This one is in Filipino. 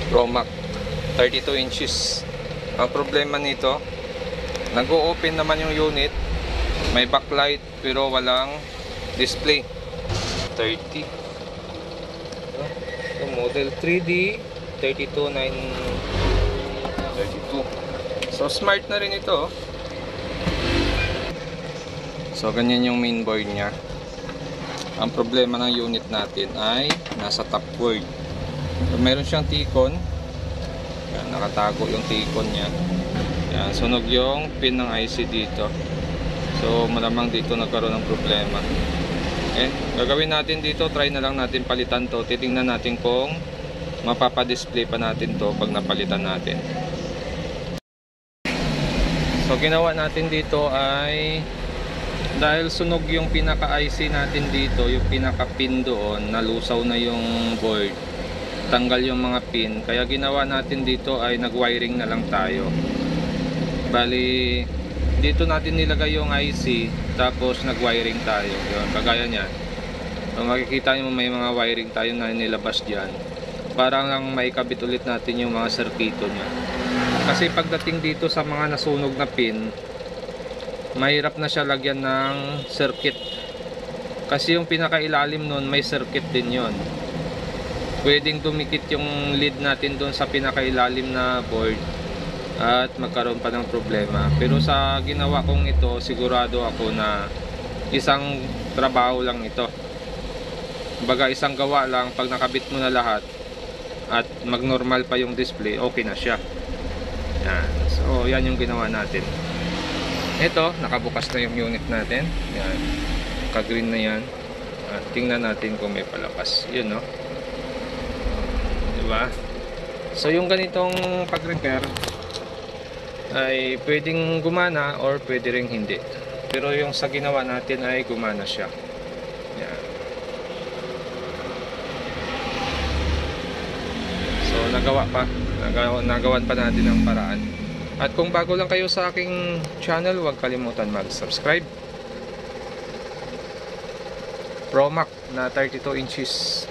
Promac 32 inches. Ang problema nito, nag-o-open naman yung unit, may backlight pero walang display. 30. Ito, model 3D 32932. So smart na rin ito. So ganyan yung main board nya. Ang problema ng unit natin ay nasa top board. So, meron siyang T-con. Yan, nakatago yung T-con nya. Yan, sunog yung pin ng IC dito. So malamang dito nagkaroon ng problema. Okay, gagawin natin dito, try na lang natin palitan to. Titingnan natin kung mapapa-display pa natin to pag napalitan natin. So ginawa natin dito ay, dahil sunog yung pinaka-IC natin dito, yung pinaka-pin doon, nalusaw na yung board, tanggal yung mga pin. Kaya ginawa natin dito ay nag-wiring na lang tayo. Bali, dito natin nilagay yung IC, tapos nag-wiring tayo. Yun, kagaya niyan. So makikita nyo may mga wiring tayo na nilabas dyan. Para lang maikabit ulit natin yung mga circuito nya. Kasi pagdating dito sa mga nasunog na pin, mahirap na siya lagyan ng circuit. Kasi yung pinakailalim nun may circuit din yon. Pwedeng dumikit yung lead natin doon sa pinakailalim na board at magkaroon pa ng problema. Pero sa ginawa kong ito, sigurado ako na isang trabaho lang ito. Baga isang gawa lang, pag nakabit mo na lahat at magnormal pa yung display, okay na siya. Yan. So yan yung ginawa natin. Ito, nakabukas na yung unit natin. Yan, ka-green na yan. At tingnan natin kung may palabas. Yun, no? Diba? So yung ganitong pag-repair ay pwedeng gumana or pwede ring hindi. Pero yung sa ginawa natin ay gumana siya. Yan. So nagawan pa natin ng paraan. At kung bago lang kayo sa aking channel, huwag kalimutan mag-subscribe. Promac na 32 inches